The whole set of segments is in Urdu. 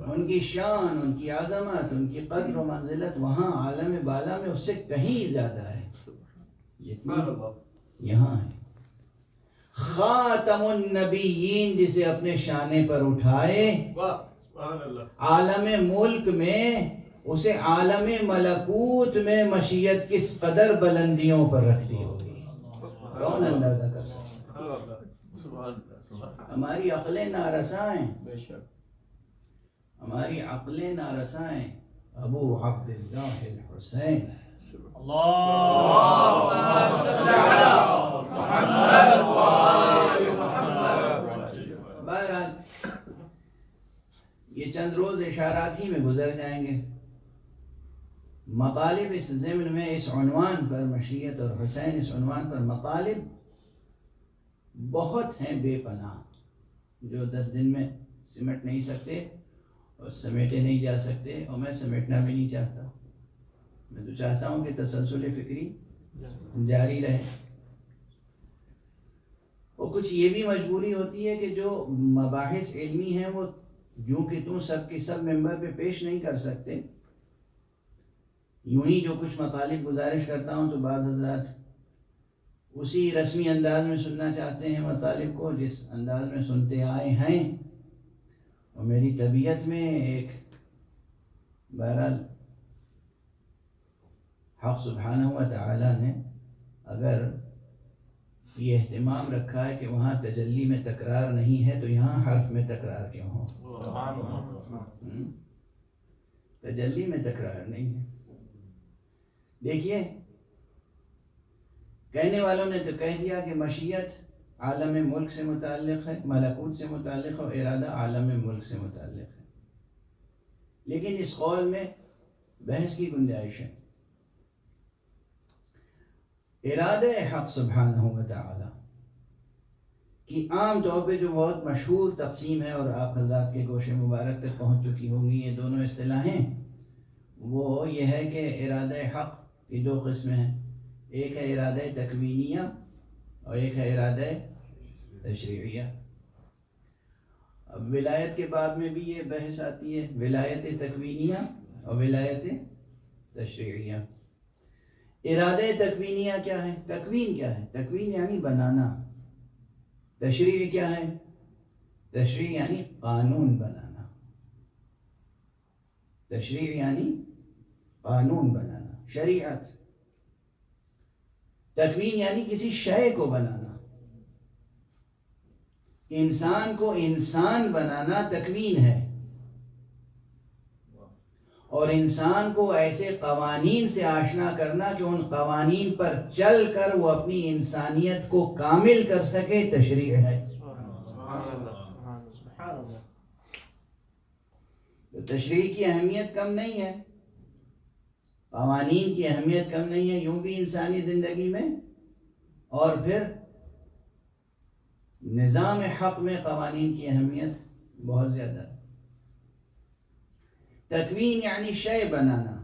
ان کی شان، ان کی عظمت، ان کی قدر و منزلت وہاں عالم بالا میں اس سے کہیں زیادہ ہے جتنی یہاں ہے۔ خاتم النبیین جسے اپنے شانے پر اٹھائے، عالم ملک میں اسے عالم ملکوت میں مشیت کس قدر بلندیوں پر رکھتی ہوگی، کون اندازہ کر سکتا؟ ہماری عقلیں نارساں ہیں، ہماری عقلیں نارساں ہیں۔ ابو عبداللہ الحسین بہرحال یہ چند روز اشارات ہی میں گزر جائیں گے۔ مطالب اس ضمن میں اس عنوان پر، مشیت اور حسین اس عنوان پر مطالب بہت ہیں بے پناہ، جو 10 دن میں سمٹ نہیں سکتے اور سمیٹے نہیں جا سکتے، اور میں سمیٹنا بھی نہیں چاہتا۔ میں تو چاہتا ہوں کہ تسلسل فکری جاری رہے، اور کچھ یہ بھی مجبوری ہوتی ہے کہ جو مباحث علمی ہیں وہ جو کہ تم سب کی سب ممبر پہ پیش نہیں کر سکتے، یوں ہی جو کچھ مطالب گزارش کرتا ہوں تو بعض حضرات اسی رسمی انداز میں سننا چاہتے ہیں مطالب کو جس انداز میں سنتے آئے ہیں، اور میری طبیعت میں ایک بہرحال حق سبحانہ و تعالی نے اگر یہ اہتمام رکھا ہے کہ وہاں تجلی میں تکرار نہیں ہے تو یہاں حرف میں تکرار کیوں ہو؟ تجلی میں تکرار نہیں ہے۔ دیکھیے کہنے والوں نے تو کہہ دیا کہ مشیت عالم ملک سے متعلق ہے، ملکوت سے متعلق ہے، اور ارادہ عالم ملک سے متعلق ہے، لیکن اس قول میں بحث کی گنجائش ہے۔ ارادہ حق سبحانہ و تعالی کی عام طور پہ جو بہت مشہور تقسیم ہے اور آپ حضرات کے گوش مبارک تک پہنچ چکی ہوں گی یہ دونوں اصطلاحیں، وہ یہ ہے کہ ارادہ حق کی 2 قسمیں ہیں، ایک ہے ارادہ تکوینیہ اور ایک ہے ارادہ تشریعیہ۔ اب ولایت کے باب میں بھی یہ بحث آتی ہے، ولایت تکوینیہ اور ولایت تشریعیہ۔ ارادہ تکوینیہ کیا ہے؟ تکوین کیا ہے؟ تکوین یعنی بنانا۔ تشریع کیا ہے؟ تشریع یعنی قانون بنانا۔ تشریع یعنی قانون بنانا، شریعت۔ تکوین یعنی کسی شے کو بنانا، انسان کو انسان بنانا تکوین ہے، اور انسان کو ایسے قوانین سے آشنا کرنا کہ ان قوانین پر چل کر وہ اپنی انسانیت کو کامل کر سکے تشریع ہے۔ تو تشریع کی اہمیت کم نہیں ہے، قوانین کی اہمیت کم نہیں ہے یوں بھی انسانی زندگی میں، اور پھر نظام حق میں قوانین کی اہمیت بہت زیادہ ہے۔ تکوین یعنی شے بنانا۔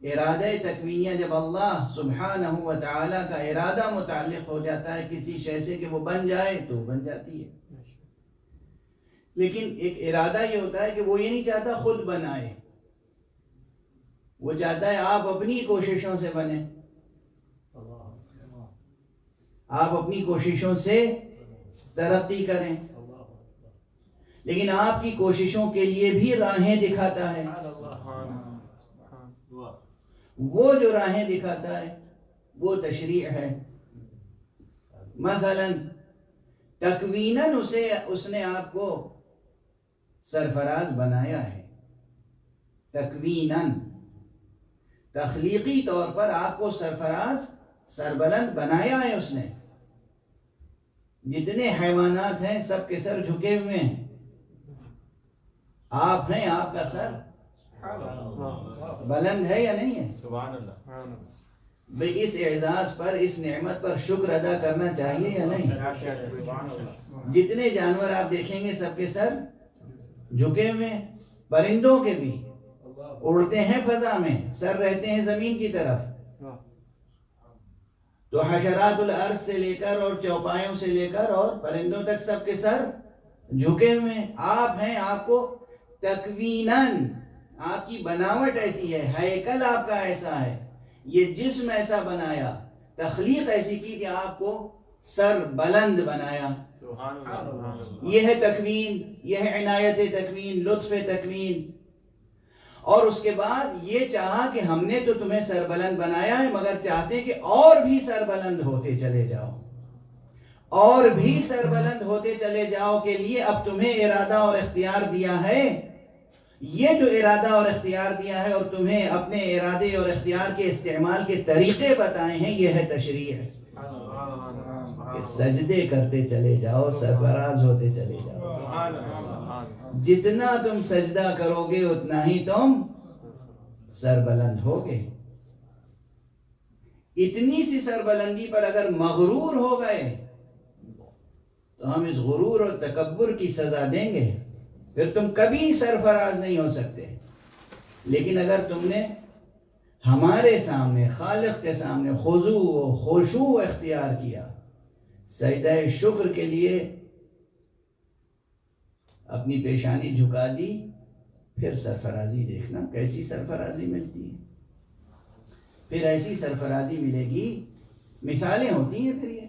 ارادہ تکوینیہ جب اللہ سبحانہ و تعالی کا ارادہ متعلق ہو جاتا ہے کسی شے سے کہ وہ بن جائے تو بن جاتی ہے، لیکن ایک ارادہ یہ ہوتا ہے کہ وہ یہ نہیں چاہتا خود بنائے، وہ چاہتا ہے آپ اپنی کوششوں سے بنیں، آپ اپنی کوششوں سے ترقی کریں، لیکن آپ کی کوششوں کے لیے بھی راہیں دکھاتا ہے۔ وہ جو راہیں دکھاتا ہے وہ تشریع ہے۔ مثلا تکویناً اس نے آپ کو سرفراز بنایا ہے، تکویناً تخلیقی طور پر آپ کو سرفراز سربلند بنایا ہے اس نے۔ جتنے حیوانات ہیں سب کے سر جھکے ہوئے ہیں، آپ ہیں، آپ کا سر بلند ہے یا نہیں ہے؟ سبحان اللہ۔ بھئی اس اعزاز پر، اس نعمت پر شکر ادا کرنا چاہیے یا نہیں؟ جتنے جانور آپ دیکھیں گے سب کے سر جھکے ہوئے ہیں، پرندوں کے بھی اڑتے ہیں فضا میں، سر رہتے ہیں زمین کی طرف۔ تو حشرات الارض سے لے کر اور چوپایوں سے لے کر اور پرندوں تک سب کے سر جھکے ہوئے ہیں، آپ ہیں، آپ کو تکویناً آپ کی بناوٹ ایسی ہے، ہیکل آپ کا ایسا ہے، یہ جسم ایسا بنایا، تخلیق ایسی کی کہ آپ کو سر بلند بنایا. یہ ہے تکوین، یہ ہے عنایت تکوین، لطف تکوین. اور اس کے بعد یہ چاہا کہ ہم نے تو تمہیں سربلند بنایا ہے، مگر چاہتے ہیں کہ اور بھی سربلند ہوتے چلے جاؤ، اور بھی سربلند ہوتے چلے جاؤ کے لیے اب تمہیں ارادہ اور اختیار دیا ہے. یہ جو ارادہ اور اختیار دیا ہے اور تمہیں اپنے ارادے اور اختیار کے استعمال کے طریقے بتائے ہیں، یہ ہے تشریع ہے کہ سجدے کرتے چلے جاؤ، سرفراز ہوتے چلے جاؤ. جتنا تم سجدہ کرو گے اتنا ہی تم سربلند ہوگے. اتنی سی سربلندی پر اگر مغرور ہو گئے تو ہم اس غرور اور تکبر کی سزا دیں گے، پھر تم کبھی سرفراز نہیں ہو سکتے. لیکن اگر تم نے ہمارے سامنے، خالق کے سامنے خضوع و خشوع اختیار کیا، سجدہ شکر کے لیے اپنی پیشانی جھکا دی، پھر سرفرازی دیکھنا کیسی سرفرازی ملتی ہے. پھر ایسی سرفرازی ملے گی. مثالیں ہوتی ہیں، پھر یہ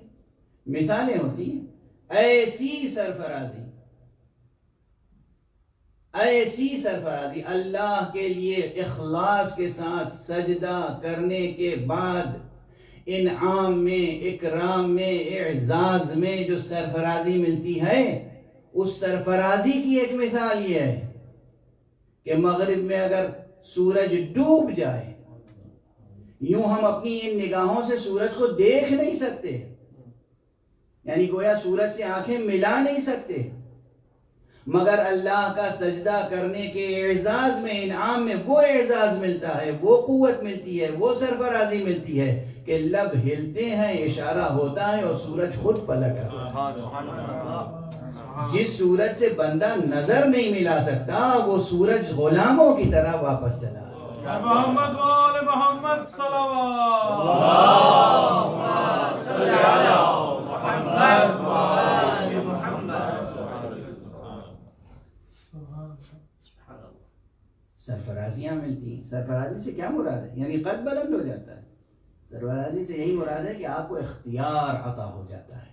مثالیں ہوتی ہیں. ایسی سرفرازی، ایسی سرفرازی، اللہ کے لیے اخلاص کے ساتھ سجدہ کرنے کے بعد انعام میں، اکرام میں، اعزاز میں جو سرفرازی ملتی ہے، اس سرفرازی کی ایک مثال یہ ہے کہ مغرب میں اگر سورج ڈوب جائے، یوں ہم اپنی ان نگاہوں سے سورج کو دیکھ نہیں سکتے، یعنی گویا سورج سے آنکھیں ملا نہیں سکتے، مگر اللہ کا سجدہ کرنے کے اعزاز میں، انعام میں وہ اعزاز ملتا ہے، وہ قوت ملتی ہے، وہ سرفرازی ملتی ہے کہ لب ہلتے ہیں، اشارہ ہوتا ہے اور سورج خود پلٹ آتا ہے. جس سورج سے بندہ نظر نہیں ملا سکتا، وہ سورج غلاموں کی طرح واپس چلا آتا ہے. محمد وآل محمد صلوات. اللہم صلی علی محمد وآل محمد. سرفرازیاں ملتی ہیں. سرفرازی سے کیا مراد ہے؟ یعنی قد بلند ہو جاتا ہے. سرفرازی سے یہی مراد ہے کہ آپ کو اختیار عطا ہو جاتا ہے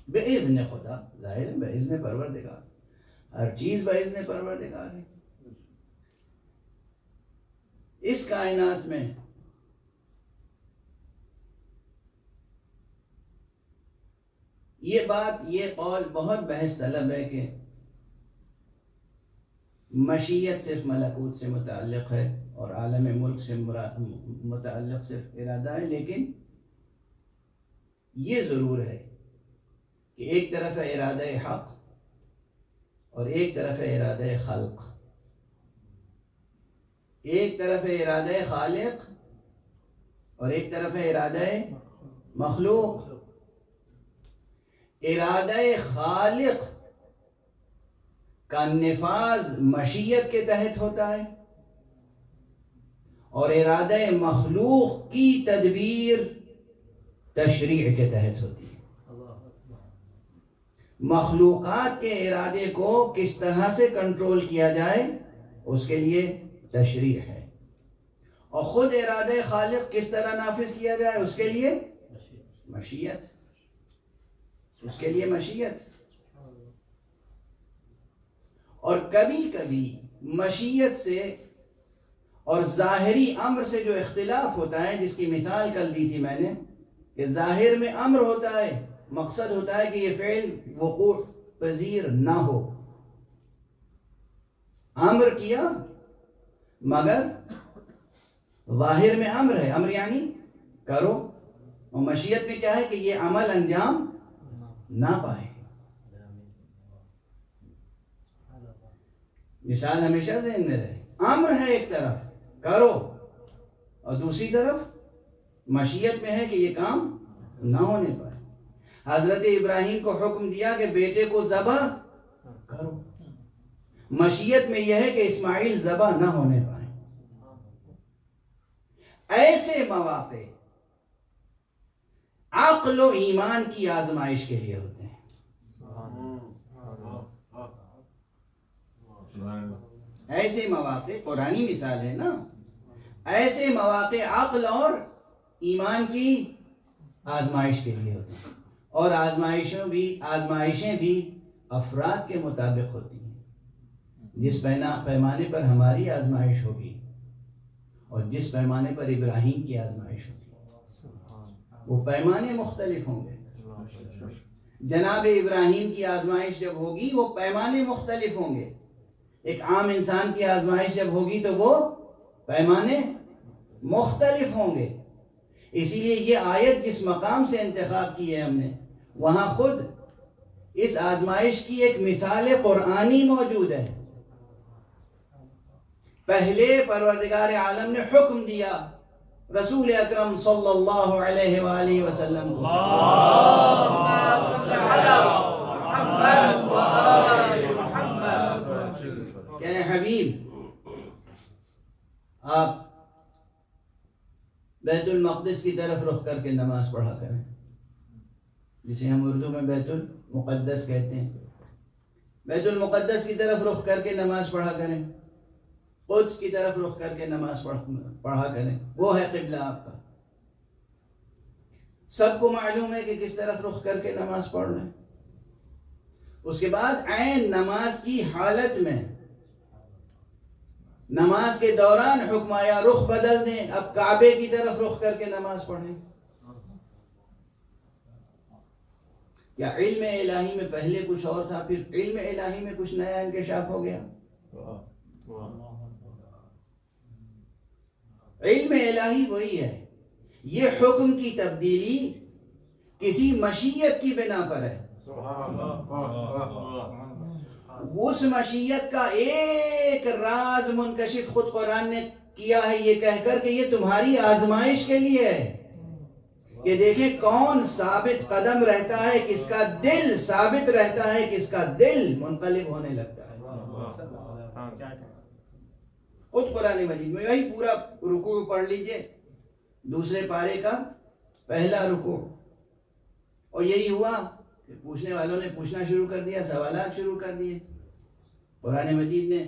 بِإِذْنِ خدا. ظاہر ہے بِإِذْنِ پروردگار، ہر چیز بِإِذْنِ پروردگار ہے. اس کائنات میں یہ بات، یہ قول بہت بحث طلب ہے کہ مشیت صرف ملکوت سے متعلق ہے اور عالم ملک سے متعلق صرف ارادہ ہے. لیکن یہ ضرور ہے کہ ایک طرف ہے ارادہ حق اور ایک طرف ہے ارادہ خلق. ایک طرف ہے ارادہ خالق اور ایک طرف ہے ارادہ مخلوق. ارادہ خالق کا نفاذ مشیت کے تحت ہوتا ہے اور ارادہ مخلوق کی تدبیر تشریع کے تحت ہوتی ہے. مخلوقات کے ارادے کو کس طرح سے کنٹرول کیا جائے اس کے لیے تشریع ہے، اور خود ارادہ خالق کس طرح نافذ کیا جائے اس کے لیے مشیت. اس کے لیے مشیت. اور کبھی کبھی مشیت سے اور ظاہری امر سے جو اختلاف ہوتا ہے، جس کی مثال کل دی تھی میں نے، کہ ظاہر میں امر ہوتا ہے، مقصد ہوتا ہے کہ یہ فعل وقوع پذیر نہ ہو. امر کیا مگر ظاہر میں امر ہے، امر یعنی کرو، اور مشیت میں کیا ہے کہ یہ عمل انجام نہ پائے. مثال ہمیشہ ذہن میں رہے. امر ہے ایک طرف کرو اور دوسری طرف مشیت میں ہے کہ یہ کام نہ ہونے پائے. حضرت ابراہیم کو حکم دیا کہ بیٹے کو ذبح کرو، مشیت میں یہ ہے کہ اسماعیل ذبح نہ ہونے پائے. ایسے مواقع عقل و ایمان کی آزمائش کے لیے ہوتے ہیں. ایسے مواقع قرآنی مثال ہے نا، ایسے مواقع عقل اور ایمان کی آزمائش کے لیے ہوتے ہیں، اور آزمائشیں بھی افراد کے مطابق ہوتی ہیں۔ جس پیمانے پر ہماری آزمائش ہوگی اور جس پیمانے پر ابراہیم کی آزمائش ہوگی، وہ پیمانے مختلف ہوں گے۔ جناب ابراہیم کی آزمائش جب ہوگی وہ پیمانے مختلف ہوں گے، ایک عام انسان کی آزمائش جب ہوگی تو وہ پیمانے مختلف ہوں گے۔ اسی لیے یہ آیت جس مقام سے انتخاب کی ہے ہم نے، وہاں خود اس آزمائش کی ایک مثال قرآنی موجود ہے۔ پہلے پروردگار عالم نے حکم دیا رسول اکرم صلی اللہ علیہ وآلہ وسلم کو، کہ حبیب آپ بیت المقدس کی طرف رخ کر کے نماز پڑھا کریں، جسے ہم اردو میں بیت المقدس کہتے ہیں۔ بیت المقدس کی طرف رخ کر کے نماز پڑھا کریں، قدس کی طرف رخ کر کے نماز پڑھا کریں، وہ ہے قبلہ آپ کا۔ سب کو معلوم ہے کہ کس طرف رخ کر کے نماز پڑھ رہے ہیں۔ اس کے بعد عین نماز کی حالت میں، نماز کے دوران حکم آیا رخ بدل دیں، اب کعبے کی طرف رخ کر کے نماز پڑھیں۔ یا علم الہی میں پہلے کچھ اور تھا، پھر علم الہی میں کچھ نیا انکشاف ہو گیا؟ علم الہی وہی ہے، یہ حکم کی تبدیلی کسی مشیت کی بنا پر ہے۔ اس مشیت کا ایک راز منکشف خود قرآن نے کیا ہے یہ کہہ کر کہ یہ تمہاری آزمائش کے لیے ہے، کہ دیکھیں کون ثابت قدم رہتا ہے، کس کا دل ثابت رہتا ہے، کس کا دل منقلب ہونے لگتا ہے۔ خود قرآن مجید میں یہی پورا رکوع پڑھ لیجئے، دوسرے پارے کا پہلا رکوع، اور یہی ہوا کہ پوچھنے والوں نے پوچھنا شروع کر دیا، سوالات شروع کر دیے۔ قرآن مجید نے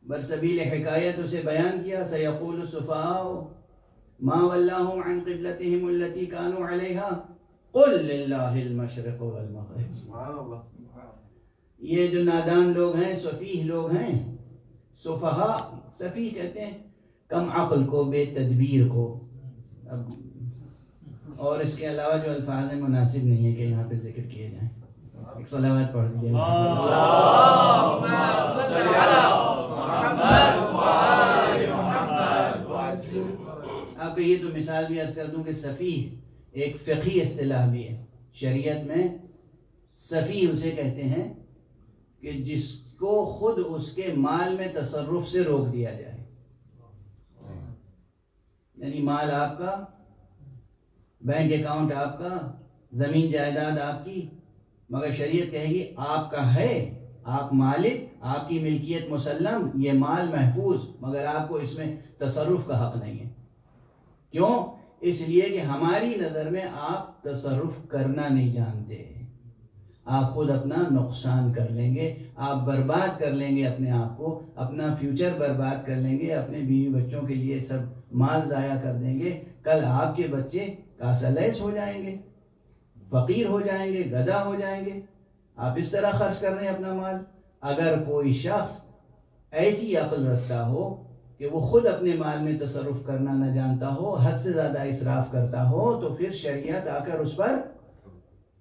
برسبیل حکایت اسے بیان کیا، سیقول السفہاء ما ولاہم عن قبلتہم التی کانوا علیہا قل للہ المشرق والمغرب۔ یہ جو نادان لوگ ہیں، سفیہ لوگ ہیں، سفہاء سفیہ کہتے ہیں کم عقل کو، بے تدبیر کو۔ اور اس کے علاوہ جو الفاظ مناسب نہیں ہے کہ یہاں پہ ذکر کیے جائیں۔ ایک صلوات پڑھ دیجیے۔ آپ کو یہ تو مثال بھی عرض کر دوں کہ سفیہ ایک فقہی اصطلاح بھی ہے شریعت میں۔ سفیہ اسے کہتے ہیں کہ جس کو خود اس کے مال میں تصرف سے روک دیا جائے، یعنی مال آپ کا، بینک اکاؤنٹ آپ کا، زمین جائیداد آپ کی، مگر شریعت کہے گی آپ کا ہے، آپ مالک، آپ کی ملکیت مسلم، یہ مال محفوظ، مگر آپ کو اس میں تصرف کا حق نہیں ہے۔ کیوں؟ اس لیے کہ ہماری نظر میں آپ تصرف کرنا نہیں جانتے، آپ خود اپنا نقصان کر لیں گے، آپ برباد کر لیں گے اپنے آپ کو، اپنا فیوچر برباد کر لیں گے، اپنے بیوی بچوں کے لیے سب مال ضائع کر دیں گے، کل آپ کے بچے کاسلیس ہو جائیں گے، فقیر ہو جائیں گے، گدھا ہو جائیں گے۔ آپ اس طرح خرچ کر رہے ہیں اپنا مال۔ اگر کوئی شخص ایسی عقل رکھتا ہو کہ وہ خود اپنے مال میں تصرف کرنا نہ جانتا ہو، حد سے زیادہ اسراف کرتا ہو، تو پھر شریعت آ کر اس پر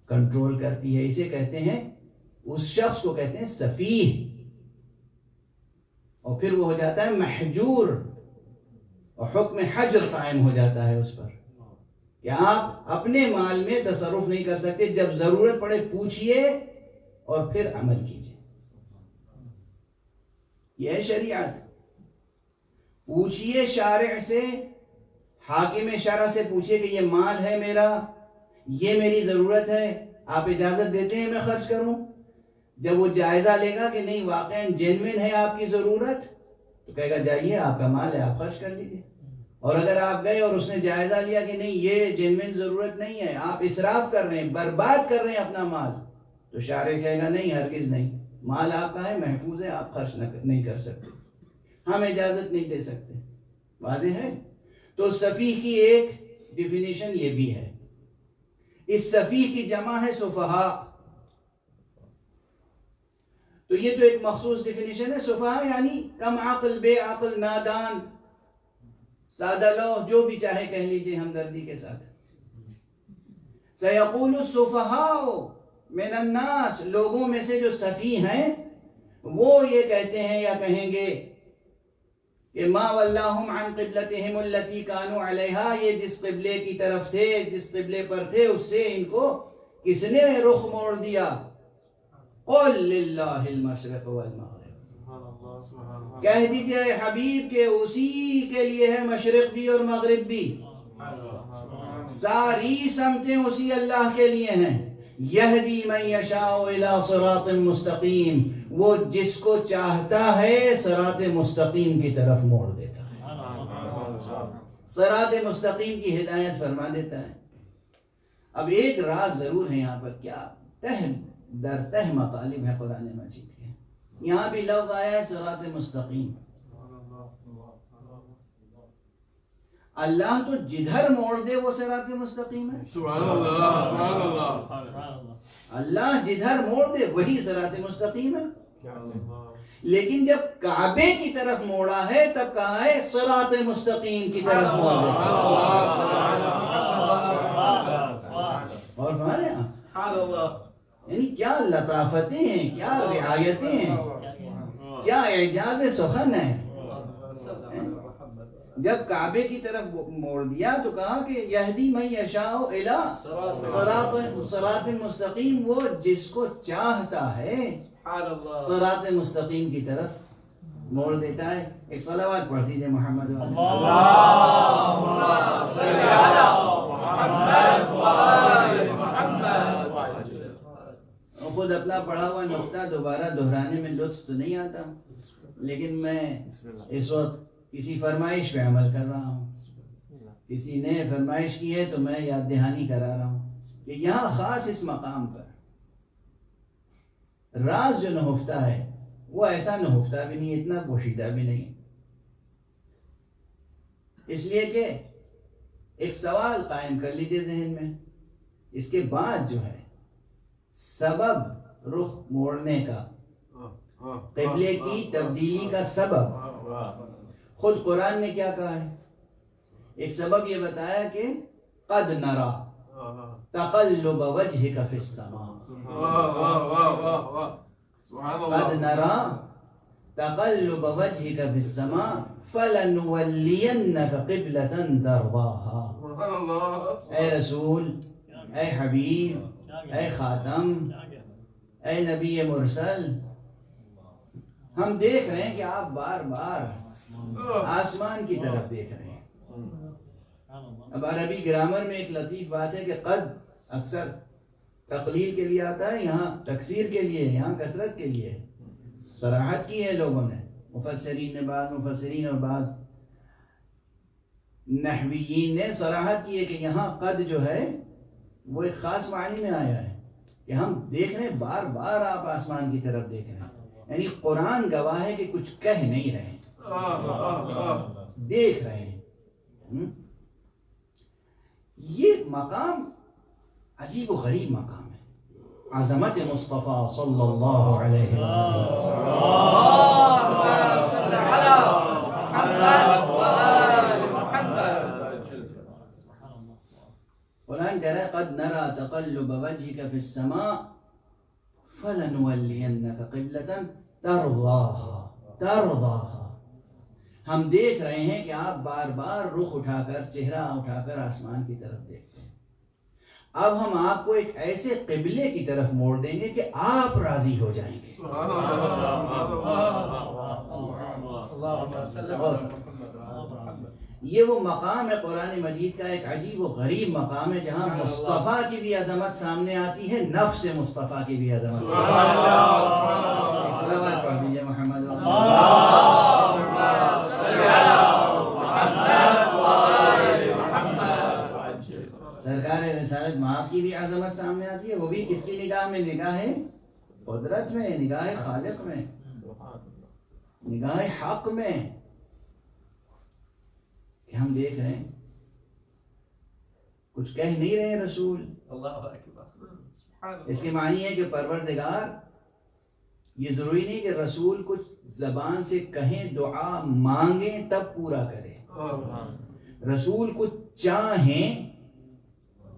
کنٹرول کرتی ہے۔ اسے کہتے ہیں، اس شخص کو کہتے ہیں سفیہ، اور پھر وہ ہو جاتا ہے محجور، اور حکم حجر قائم ہو جاتا ہے اس پر کہ آپ اپنے مال میں تصرف نہیں کر سکتے، جب ضرورت پڑے پوچھئے اور پھر عمل کیجئے۔ یہ ہے شریعت۔ پوچھئے شارع سے، حاکم شرع سے پوچھئے کہ یہ مال ہے میرا، یہ میری ضرورت ہے، آپ اجازت دیتے ہیں میں خرچ کروں؟ جب وہ جائزہ لے گا کہ نہیں واقعاً جینوین ہے آپ کی ضرورت، تو کہے گا جائیے آپ کا مال ہے، آپ خرچ کر لیجیے۔ اور اگر آپ گئے اور اس نے جائزہ لیا کہ نہیں یہ جینوین ضرورت نہیں ہے، آپ اسراف کر رہے ہیں، برباد کر رہے ہیں اپنا مال، تو شارع کہے گا نہیں، ہرگز نہیں، مال آپ کا ہے، محفوظ ہے، آپ خرچ نہیں کر سکتے، ہم اجازت نہیں دے سکتے. واضح ہے؟ تو سفیہ کی ایک ڈیفینیشن یہ بھی ہے. اس سفیہ کی جمع ہے سفہاء. تو یہ تو ایک مخصوص ڈیفینیشن ہے. سفہاء یعنی کم عقل، بے عقل، نادان، سادہ لو، جو بھی چاہے کہہ لیجئے ہمدردی کے ساتھ. سَيَقُولُ السُّفَهَاءُ مِنَ النَّاسِ، لوگوں میں سے جو سفیہ ہیں وہ یہ کہتے ہیں یا کہیں گے کہ ما وَلَّاهُمْ عَنْ قِبْلَتِهِمُ الَّتِي كَانُوا عَلَيْهَا، یہ جس قبلے کی طرف تھے، جس قبلے پر تھے، اس سے ان کو کس نے رخ موڑ دیا. قُلْ لِلَّهِ الْمَشْرِقُ وَالْمَغْرِبُ، کہہ دیجئے اے حبیب کہ اسی کے لیے ہے مشرق بھی اور مغرب بھی، ساری سمتیں اسی اللہ کے لیے ہیں. یہدی من یشاء الی صراط مستقیم، وہ جس کو چاہتا ہے صراط مستقیم کی طرف موڑ دیتا ہے، صراط مستقیم کی ہدایت فرما دیتا ہے. اب ایک راز ضرور ہے یہاں پر، کیا تہ در تہ مطالب ہے قرآن مجید کے. یہاں بھی لفظ آیا ہے صراط مستقیم. اللہ تو جدھر موڑ دے وہ صراط مستقیم ہے. سبحان اللہ، سبحان اللہ. اللہ جدھر موڑ دے وہی صراط مستقیم ہے. لیکن جب کعبے کی طرف موڑا ہے تب کہا ہے صراط مستقیم کی طرف موڑ دے. اور ہمارے یہاں یعنی کیا لطافتیں ہیں، کیا رعایتیں ہیں، کیا اعجاز سخن ہے. جب کعبے کی طرف موڑ دیا تو کہا کہ یہدی من یشاء الی صراط مستقیم، وہ جس کو چاہتا ہے صراط مستقیم کی طرف موڑ دیتا ہے. ایک صلوات پڑھ دیجئے محمد اللہم صلی علی محمد و آل محمد. خود اپنا پڑھا ہوا نقطہ دوبارہ دہرانے میں لطف تو نہیں آتا، لیکن میں اس وقت کسی فرمائش پہ عمل کر رہا ہوں. کسی نے فرمائش کی ہے تو میں یاد دہانی کرا رہا ہوں کہ یہاں خاص اس مقام پر راز جو نہفتہ ہے وہ ایسا نہفتہ بھی نہیں، اتنا پوشیدہ بھی نہیں. اس لیے کہ ایک سوال قائم کر لیجئے ذہن میں، اس کے بعد جو ہے سبب رخ موڑنے کا، قبلے کی تبدیلی کا سبب خود قرآن نے کیا کہا ہے. ایک سبب یہ بتایا کہ قد نرا تقلب وجهك في السماء، قد نرا تقلب وجهك في السماء فلنولينك قبلة ترضاها. اے رسول، اے حبیب، اے خاتم، اے نبی مرسل، ہم دیکھ رہے ہیں کہ آپ بار بار آسمان کی طرف دیکھ رہے ہیں. اب عربی گرامر میں ایک لطیف بات ہے کہ قد اکثر تقلیل کے لیے آتا ہے، یہاں تکثیر کے لیے، یہاں کثرت کے لیے. صراحت کی ہے لوگوں نے، مفسرین نے، بعض مفسرین اور بعض نحویین نے صراحت کی ہے کہ یہاں قد جو ہے وہ ایک خاص معنی میں آیا ہے کہ ہم دیکھ رہے ہیں، بار بار آپ آسمان کی طرف دیکھ رہے ہیں. یعنی قرآن گواہ ہے کہ کچھ کہہ نہیں رہے ہیں، دیکھ رہے ہیں. یہ مقام عجیب و غریب مقام ہے، عظمت مصطفیٰ صلی اللہ علیہ وسلم. قرآن کہہ رہا ہے قد نرى تقلب وجهك في السماء فلنولينك قبلة ترضاها. ہم دیکھ رہے ہیں کہ آپ بار بار رخ اٹھا کر، چہرہ اٹھا کر آسمان کی طرف دیکھتے ہیں. اب ہم آپ کو ایک ایسے قبلے کی طرف موڑ دیں گے کہ آپ راضی ہو جائیں گے. یہ وہ مقام ہے قرآن مجید کا، ایک عجیب و غریب مقام ہے جہاں مصطفیٰ کی بھی عظمت سامنے آتی ہے، نفس مصطفیٰ کی بھی عظمت. صلوات پڑھ دیجئے محمد. سرکار رسالت مآب کی بھی عظمت سامنے آتی ہے، وہ بھی کس کی نگاہ میں؟ نگاہ ہے قدرت میں، نگاہ خالق میں، نگاہ حق میں کہ ہم دیکھ رہے ہیں، کچھ کہہ نہیں رہے رسول. اللہ اکبر. اس کے معنی ہے کہ پروردگار، یہ ضروری نہیں کہ رسول کچھ زبان سے کہیں، دعا مانگیں تب پورا کرے. رسول کچھ چاہیں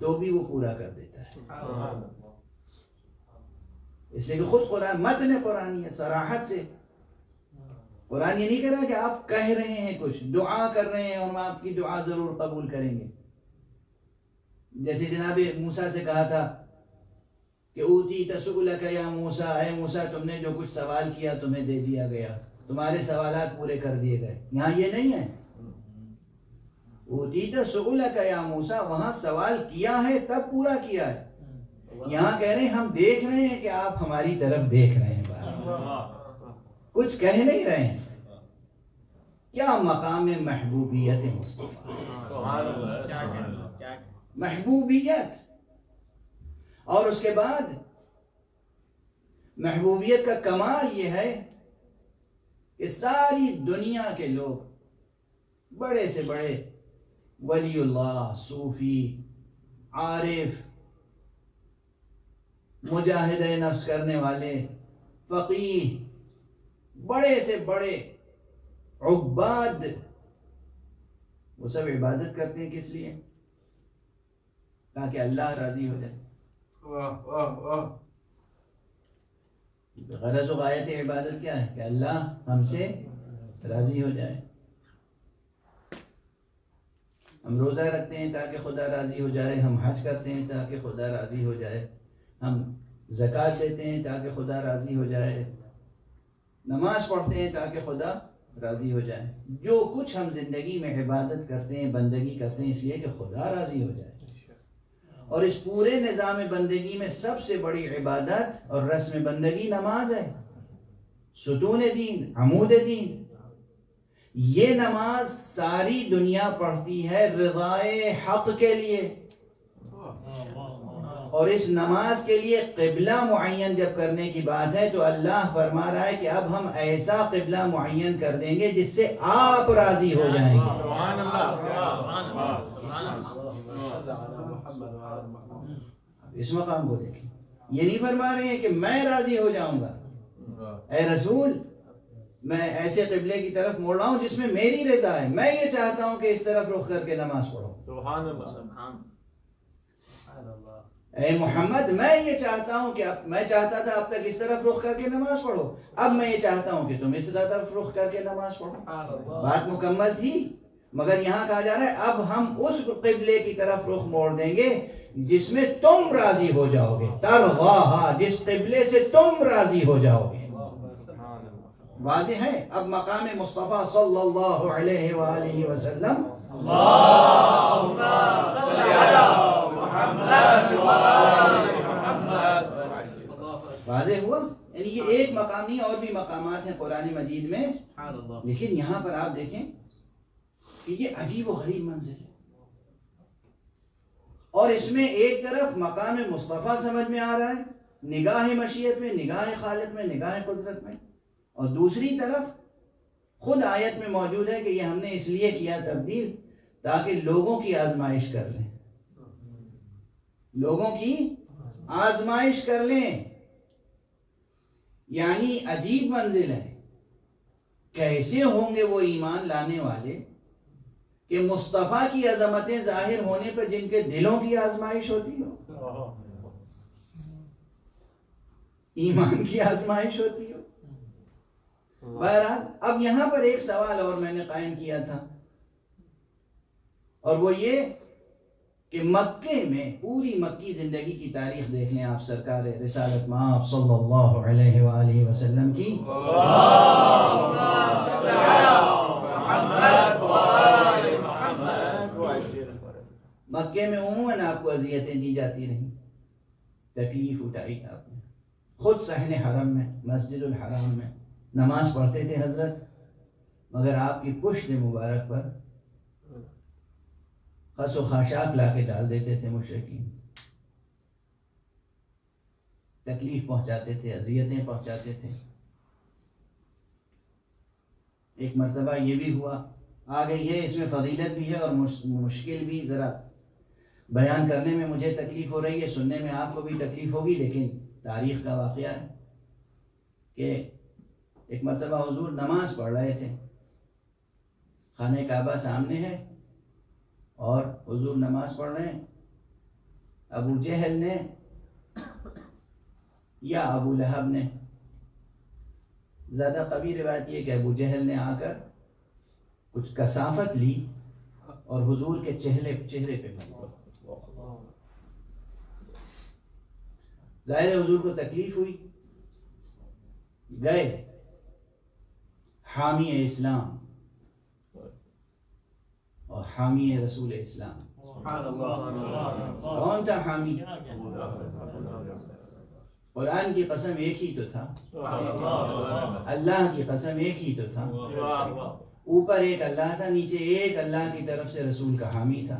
تو بھی وہ پورا کر دیتا ہے. اس لیے کہ خود قرآن، متن قرآن ہے صراحت سے. قرآن یہ نہیں کہہ رہا کہ آپ کہہ رہے ہیں کچھ، دعا کر رہے ہیں اور ہم آپ کی دعا ضرور قبول کریں گے. جیسے جناب موسیٰ سے کہا تھا کہ اوتیت سؤلک یا موسیٰ، اے موسیٰ تم نے جو کچھ سوال کیا تمہیں دے دیا گیا، تمہارے سوالات پورے کر دیے گئے. یہاں یہ نہیں ہے. اوتیت سؤلک یا موسیٰ، وہاں سوال کیا ہے تب پورا کیا ہے. یہاں کہہ رہے ہیں ہم دیکھ رہے ہیں کہ آپ ہماری طرف دیکھ رہے ہیں، کچھ کہہ نہیں رہے ہیں. کیا مقام محبوبیت مصطفیٰ، محبوبیت. اور اس کے بعد محبوبیت کا کمال یہ ہے کہ ساری دنیا کے لوگ، بڑے سے بڑے ولی اللہ، صوفی، عارف، مجاہد نفس کرنے والے، فقیہ، بڑے سے بڑے عباد، وہ سب عبادت کرتے ہیں کس لیے؟ تاکہ اللہ راضی ہو جائے. غرض و غایت عبادت کیا ہے؟ کہ اللہ ہم سے راضی ہو جائے. ہم روزہ رکھتے ہیں تاکہ خدا راضی ہو جائے، ہم حج کرتے ہیں تاکہ خدا راضی ہو جائے، ہم زکوٰۃ دیتے ہیں تاکہ خدا راضی ہو جائے، نماز پڑھتے ہیں تاکہ خدا راضی ہو جائے. جو کچھ ہم زندگی میں عبادت کرتے ہیں، بندگی کرتے ہیں، اس لیے کہ خدا راضی ہو جائے. اور اس پورے نظام بندگی میں سب سے بڑی عبادت اور رسم بندگی نماز ہے، ستون دین، عمود دین. یہ نماز ساری دنیا پڑھتی ہے رضائے حق کے لیے، اور اس نماز کے لیے قبلہ معین جب کرنے کی بات ہے تو اللہ فرما رہا ہے کہ اب ہم ایسا قبلہ معین کر دیں گے جس سے آپ راضی ہو جائیں گے. اس مقام کو دیکھیں، یہ نہیں فرما رہے ہیں کہ میں راضی ہو جاؤں گا. اے رسول، میں ایسے قبلے کی طرف موڑ رہا ہوں جس میں میری رضا ہے، میں یہ چاہتا ہوں کہ اس طرف رخ کر کے نماز پڑھو. سبحان اللہ. اے محمد، میں یہ چاہتا ہوں کہ میں چاہتا تھا اب تک اس طرف رخ کر کے نماز پڑھو، اب میں یہ چاہتا ہوں کہ تم اس طرف رخ کر کے نماز پڑھو. بات مکمل تھی، مگر یہاں کہا جا رہا ہے اب ہم اس قبلے کی طرف رخ موڑ دیں گے جس میں تم راضی ہو جاؤ گے. ترغاہا، جس قبلے سے تم راضی ہو جاؤ گے. واضح ہے. اب مقام مصطفیٰ صلی اللہ علیہ وآلہ وسلم، اللہم صلی علی محمد وآل محمد. واضح ہوا. یعنی یہ ایک مقام نہیں، اور بھی مقامات ہیں قرآن مجید میں، لیکن یہاں پر آپ دیکھیں کہ یہ عجیب و غریب منزل ہے. اور اس میں ایک طرف مقام مصطفیٰ سمجھ میں آ رہا ہے، نگاہ مشیت میں، نگاہ خالق میں، نگاہ قدرت میں، اور دوسری طرف خود آیت میں موجود ہے کہ یہ ہم نے اس لیے کیا تبدیل تاکہ لوگوں کی آزمائش کر لیں، لوگوں کی آزمائش کر لیں. یعنی عجیب منزل ہے. کیسے ہوں گے وہ ایمان لانے والے کہ مصطفیٰ کی عظمتیں ظاہر ہونے پر جن کے دلوں کی آزمائش ہوتی ہو، ایمان کی آزمائش ہوتی ہو. بہرحال اب یہاں پر ایک سوال اور میں نے قائم کیا تھا، اور وہ یہ کہ مکے میں پوری مکی زندگی کی تاریخ دیکھ لیں آپ، سرکار رسالت مآب صلی اللہ علیہ وآلہ وسلم کی، مکے میں عموماً آپ کو اذیتیں دی جاتی رہیں، تکلیف اٹھائی آپ نے. خود صحن حرم میں، مسجد الحرام میں نماز پڑھتے تھے حضرت، مگر آپ کی پشت مبارک پر خس و خاشاک لا کے ڈال دیتے تھے مشرکین. تکلیف پہنچاتے تھے، اذیتیں پہنچاتے تھے۔ ایک مرتبہ یہ بھی ہوا، آ گئی ہے، اس میں فضیلت بھی ہے اور مشکل بھی، ذرا بیان کرنے میں مجھے تکلیف ہو رہی ہے، سننے میں آپ کو بھی تکلیف ہوگی، لیکن تاریخ کا واقعہ ہے کہ ایک مرتبہ حضور نماز پڑھ رہے تھے، خانہ کعبہ سامنے ہے اور حضور نماز پڑھ رہے ہیں۔ ابو جہل نے یا ابو لہب نے، زیادہ قوی روایت یہ کہ ابو جہل نے آ کر کچھ کثافت لی اور حضور کے چہرے پہ ملی۔ ظاہر حضور کو تکلیف ہوئی، گئے حامی اسلام اور حامی رسول اسلام، کون تھا حامی؟ قرآن کی قسم ایک ہی تو تھا، اللہ کی قسم ایک ہی تو تھا، اوپر ایک اللہ تھا، نیچے ایک اللہ کی طرف سے رسول کا حامی تھا۔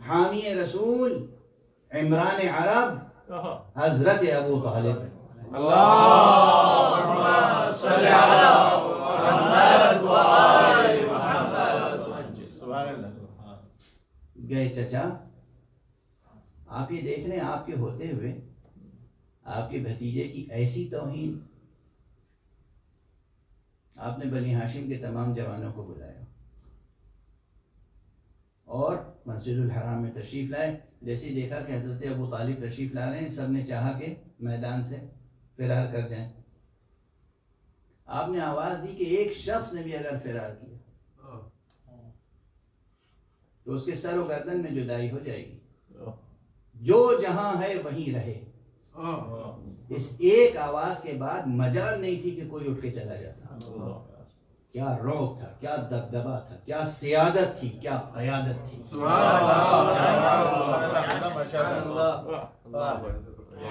حامی رسول عمران عرب حضرت ابو طالب۔ اللہم صلی علی محمد و آل محمد۔ گئے چچا، آپ یہ دیکھ رہے ہیں آپ کے ہوتے ہوئے آپ کے بھتیجے کی ایسی توہین۔ آپ نے بنی ہاشم کے تمام جوانوں کو بلایا اور مسجد الحرام میں تشریف لائے۔ جیسے ہی دیکھا کہ حضرت ابو طالب تشریف لا رہے ہیں، سب نے چاہا کہ میدان سے فرار کر جائیں۔ آپ نے آواز دی کہ ایک شخص نے بھی اگر فرار کیا تو اس کے سر و گردن میں جدائی ہو جائے گی، جو جہاں ہے وہیں رہے۔ اس ایک آواز کے بعد مجال نہیں تھی کہ کوئی اٹھ کے چلا جاتا۔ کیا رعب تھا، کیا دبدبا تھا، کیا سیادت تھی، کیا قیادت تھی۔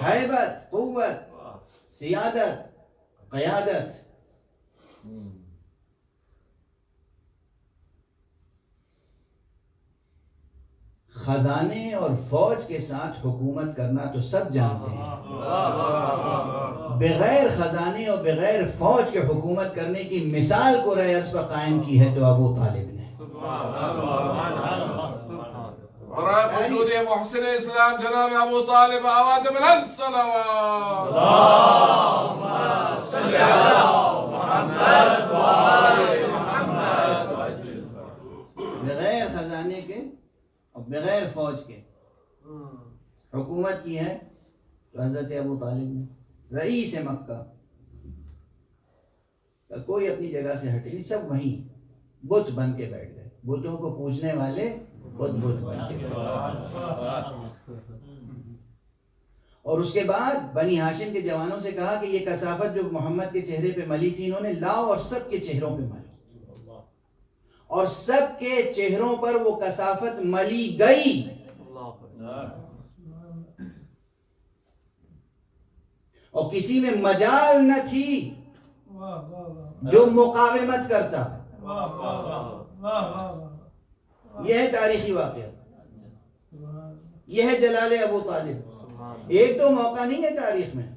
ہیبت، قوت، سیادت، قیادت۔ خزانے اور فوج کے ساتھ حکومت کرنا تو سب جانتے ہیں، بغیر خزانے اور بغیر فوج کے حکومت کرنے کی مثال قرۂ ارض پر قائم کی ہے تو ابو طالب نے۔ برائے خشنود محسن اسلام جناب ابو طالب آواز بلند صلوات۔ اللہم صلی علی محمد و آل محمد۔ بغیر خزانے کے اور بغیر فوج کے حکومت کی ہے تو حضرت ابو طالب نے۔ رئیس مکہ، کوئی اپنی جگہ سے ہٹے نہیں، سب وہیں بت بن کے بیٹھ گئے، بتوں کو پوجنے والے خود بت بن کے بیٹھ گئے۔ اور اس کے بعد بنی ہاشم کے جوانوں سے کہا کہ یہ کثافت جو محمد کے چہرے پہ ملی تھی انہوں نے لاؤ اور سب کے چہروں پہ ملی، اور سب کے چہروں پر وہ کثافت ملی گئی۔ اور کسی میں مجال نہ تھی جو مقاومت کرتا۔ یہ ہے تاریخی واقعہ، یہ ہے جلال ابو طالب۔ ایک دو موقع نہیں ہے تاریخ میں۔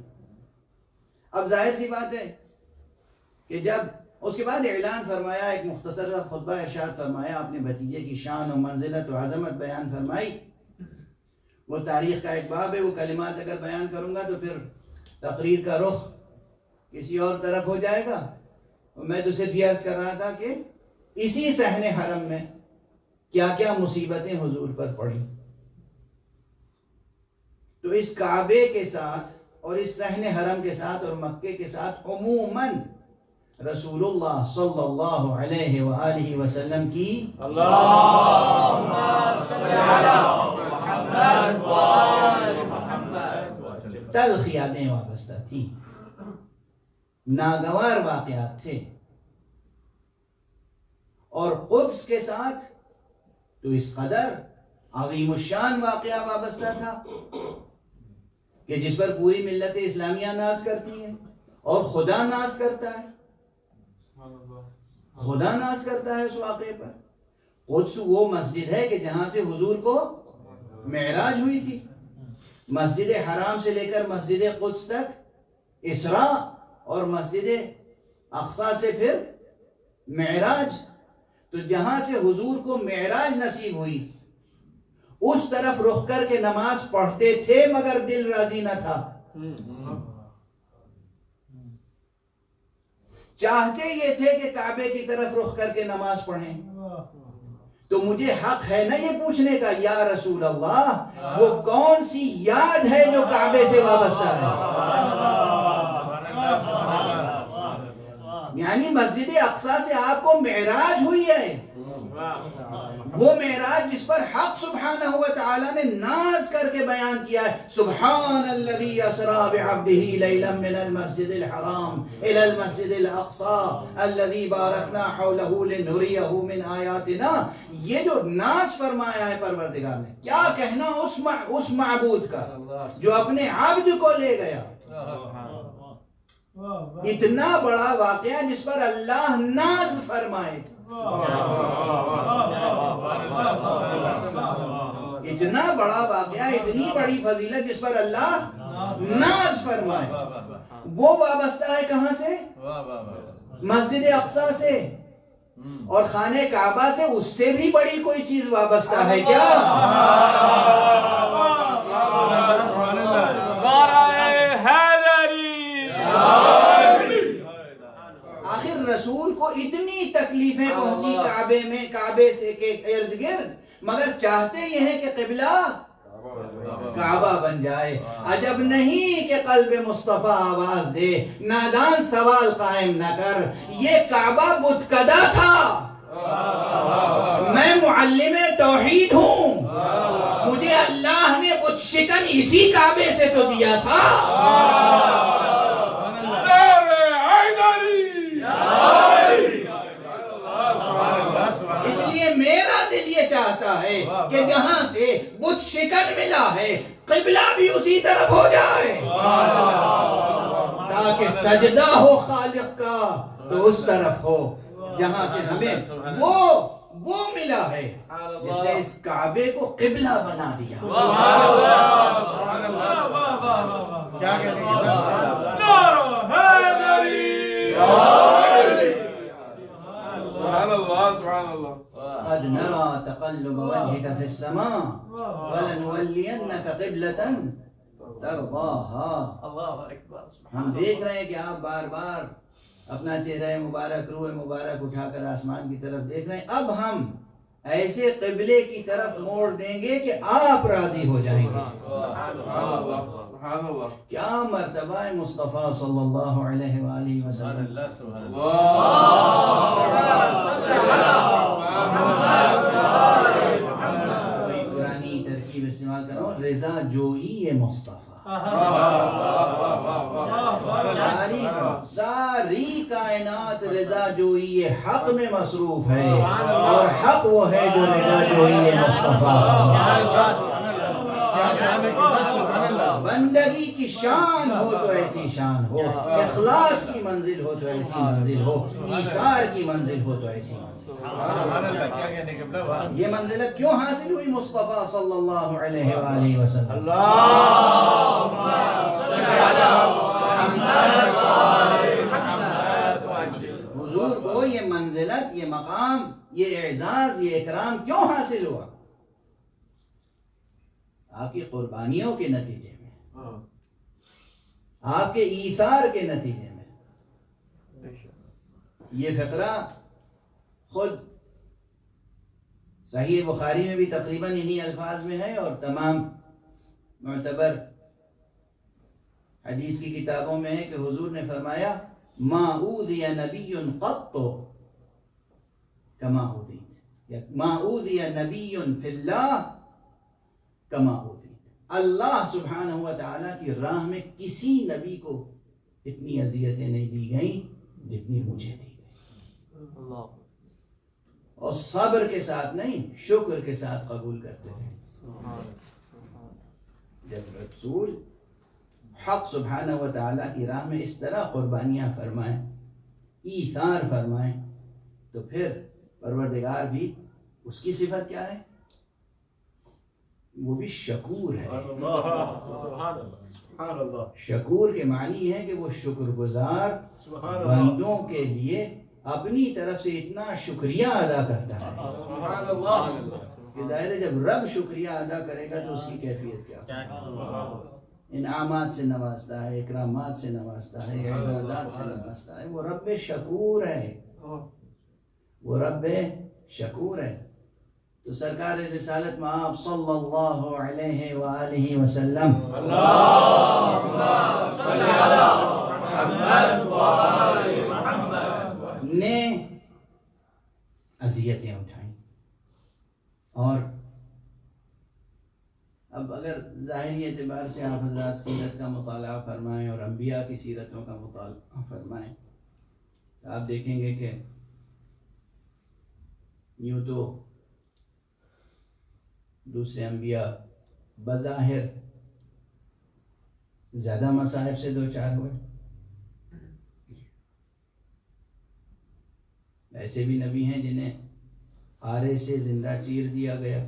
اب ظاہر سی بات ہے کہ جب اس کے بعد اعلان فرمایا، ایک مختصر خطبہ ارشاد فرمایا، اپنے بھتیجے کی شان و منزلت و عظمت بیان فرمائی۔ وہ تاریخ کا ایک باب ہے، وہ کلمات اگر بیان کروں گا تو پھر تقریر کا رخ کسی اور طرف ہو جائے گا۔ میں تو صرف یہ عرض کر رہا تھا کہ اسی صحن حرم میں کیا کیا مصیبتیں حضور پر پڑی۔ تو اس کعبے کے ساتھ اور اس صحن حرم کے ساتھ اور مکے کے ساتھ عموماً رسول اللہ صلی اللہ علیہ وآلہ وسلم کی اللہم صلی علی محمد و آل محمد تلخ یادیں وابستہ تھیں، ناگوار واقعات تھے۔ اور قدس کے ساتھ تو اس قدر عظیم الشان واقعہ وابستہ تھا کہ جس پر پوری ملت اسلامیہ ناز کرتی ہے اور خدا ناز کرتا ہے، خدا ناز کرتا ہے اس واقعے پر۔ قدس وہ مسجد ہے کہ جہاں سے حضور کو معراج ہوئی تھی، مسجد حرام سے لے کر مسجد قدس تک اسراء اور مسجد اقصی سے پھر معراج. تو جہاں سے حضور کو معراج نصیب ہوئی اس طرف رخ کر کے نماز پڑھتے تھے مگر دل راضی نہ تھا. چاہتے یہ تھے کہ کعبے کی طرف رخ کر کے نماز پڑھیں. تو مجھے حق ہے نا یہ پوچھنے کا یا رسول اللہ وہ کون سی یاد ہے جو کعبے سے وابستہ ہے؟ یعنی مسجد اقصی سے آپ کو معراج ہوئی ہے، وہ معراج جس پر حق سبحانہ و تعالی نے ناز کر کے بیان کیا ہے، سبحان الذی اسری بعبدہ لیلا من المسجد الحرام الی المسجد الاقصی الذی بارکنا حولہ لنریہ من آیاتنا. یہ جو ناز فرمایا ہے پروردگار نے، کیا کہنا اس معبود کا جو اپنے عبد کو لے گیا. اتنا بڑا واقعہ جس پر اللہ ناز فرمائے، اتنا بڑا واقعہ، اتنی بڑی فضیلت جس پر اللہ ناز فرمائے، وہ وابستہ ہے کہاں سے؟ مسجد اقصی سے. اور خانہ کعبہ سے اس سے بھی بڑی کوئی چیز وابستہ ہے کیا؟ آخر رسول کو اتنی تکلیفیں پہنچی کعبے میں، کعبے سے کے ارد گرد، مگر چاہتے یہ ہیں کہ قبلہ کعبہ بن جائے. عجب نہیں کہ قلب مصطفیٰ آواز دے، نادان سوال قائم نہ کر، یہ کعبہ بتکدہ تھا، میں معلم توحید ہوں، مجھے اللہ نے بت شکن اسی کعبے سے تو دیا تھا. اس لیے میرا دل یہ چاہتا ہے کہ جہاں سے بت شکن ملا ہے قبلہ بھی اسی طرف ہو جائے، تاکہ سجدہ ہو خالق کا تو اس طرف ہو جہاں سے ہمیں وہ ملا ہے جس نے اس کعبے کو قبلہ بنا دیا. کیا کہتے ہیں؟ سبحان اللہ سبحان اللہ. قد نرى تقلب وجهك في السماء ولنولينك قبلة ترضاها. ہم دیکھ رہے ہیں کہ آپ بار بار اپنا چہرہ مبارک، روح مبارک اٹھا کر آسمان کی طرف دیکھ رہے ہیں. اب ہم ایسے قبلے کی طرف موڑ دیں گے کہ آپ راضی ہو جائیں گے. سبحان اللہ. کیا مرتبہ مصطفیٰ صلی اللہ علیہ وآلہ وسلم. کوئی پرانی ترکیب استعمال کرو، رضا جوئی مصطفیٰ. ساری کائنات رضا جوئی حق میں مصروف ہے، اور حق وہ ہے جو رضا جوئی مصطفیٰ. بندگی کی شان ہو تو ایسی شان ہو، اخلاص کی منزل ہو تو ایسی منزل ہو، ایثار کی منزل ہو تو ایسی منزل. یہ منزلت کیوں حاصل ہوئی مصطفیٰ صلی اللہ علیہ وآلہ وسلم؟ حضور کو یہ منزلت، یہ مقام، یہ اعزاز، یہ اکرام کیوں حاصل ہوا؟ آپ کی قربانیوں کے نتیجے میں، آپ کے ایثار کے نتیجے میں. یہ فقرہ خود صحیح بخاری میں بھی تقریباً انہی الفاظ میں ہے، اور تمام معتبر حدیث کی کتابوں میں ہے کہ حضور نے فرمایا ما اوذی نبی قط کما اوذیت، ما اوذی نبی فی اللہ کما اوذیت. اللہ سبحانہ و تعالیٰ کی راہ میں کسی نبی کو اتنی اذیتیں نہیں دی گئیں جتنی مجھے دی گئی، اور صبر کے ساتھ نہیں، شکر کے ساتھ قبول کرتے ہیں. جب رسول حق سبحانہ و تعالیٰ کی راہ میں اس طرح قربانیاں فرمائیں، ایثار فرمائیں، تو پھر پروردگار بھی اس کی صفت کیا ہے؟ وہ بھی شکور ہے. سبحان اللہ. شکور کے معنی ہے کہ وہ شکر گزار بندوں کے لیے اپنی طرف سے اتنا شکریہ ادا کرتا ہے. سبحان اللہ. کہ ظاہر ہے جب رب شکریہ ادا کرے گا تو اس کی کیفیت کیا ہوگی. انعامات سے نوازتا ہے، اکرامات سے نوازتا ہے، اعزازات سے نوازتا ہے. وہ رب شکور ہے، وہ رب شکور ہے. تو سرکار رسالت مآب صلی اللہ علیہ وآلہ وسلم نے اذیتیں اٹھائیں. اور اب اگر ظاہری اعتبار سے آپ حضرات سیرت کا مطالعہ فرمائیں اور انبیاء کی سیرتوں کا مطالعہ فرمائیں تو آپ دیکھیں گے کہ یوں تو دوسرے انبیاء بظاہر زیادہ مصائب سے دو چار ہوئے. ایسے بھی نبی ہیں جنہیں آرے سے زندہ چیر دیا گیا.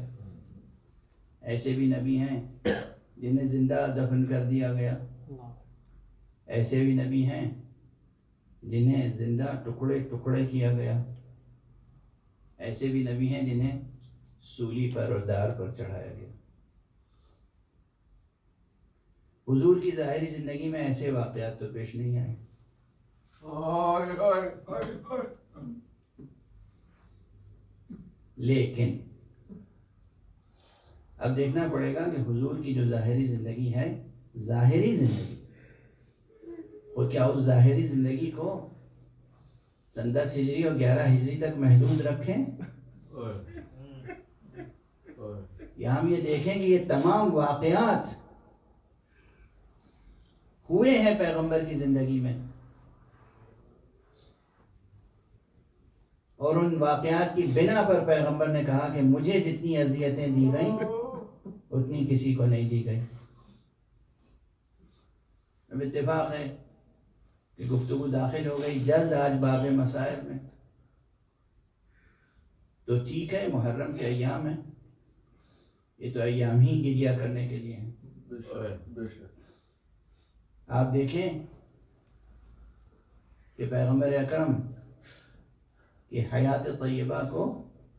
ایسے بھی نبی ہیں جنہیں زندہ دفن کر دیا گیا. ایسے بھی نبی ہیں جنہیں زندہ ٹکڑے ٹکڑے کیا گیا. ایسے بھی نبی ہیں جنہیں سولی پر اور دار پر چڑھایا گیا. حضور کی ظاہری زندگی میں ایسے واقعات تو پیش نہیں آئے. لیکن اب دیکھنا پڑے گا کہ حضور کی جو ظاہری زندگی ہے، ظاہری زندگی، وہ کیا اس ظاہری زندگی کو سن 10 ہجری اور 11 ہجری تک محدود رکھیں، یا ہم یہ دیکھیں کہ یہ تمام واقعات ہوئے ہیں پیغمبر کی زندگی میں، اور ان واقعات کی بنا پر پیغمبر نے کہا کہ مجھے جتنی اذیتیں دی گئیں اتنی کسی کو نہیں دی گئی. اب اتفاق ہے کہ گفتگو داخل ہو گئی جلد آج باب مصائب میں، تو ٹھیک ہے، محرم کے ایام ہیں، یہ تو ایام ہی گریا کرنے کے لیے ہیں. آپ دیکھیں کہ پیغمبر اکرم کی حیات طیبہ کو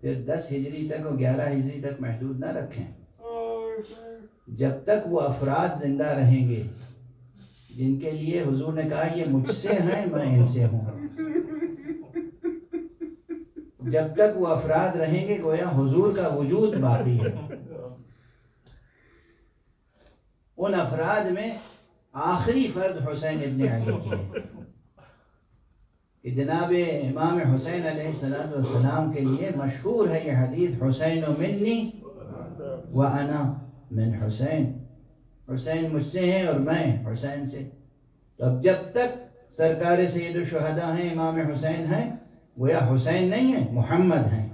پھر 10 ہجری تک اور 11 ہجری تک محدود نہ رکھیں. جب تک وہ افراد زندہ رہیں گے جن کے لیے حضور نے کہا یہ مجھ سے ہیں میں ان سے ہوں، جب تک وہ افراد رہیں گے گویا حضور کا وجود باقی ہے. ان افراد میں آخری فرد حسین ابن علی کی ہے کہ جناب امام حسین علیہ السلام کے لیے مشہور ہے یہ حدیث، حسین منی وانا من حسین، حسین مجھ سے ہیں اور میں حسین سے. تو اب جب تک سرکار سید الشہداء ہیں، امام حسین ہیں، وہ یا حسین نہیں ہیں، محمد ہیں.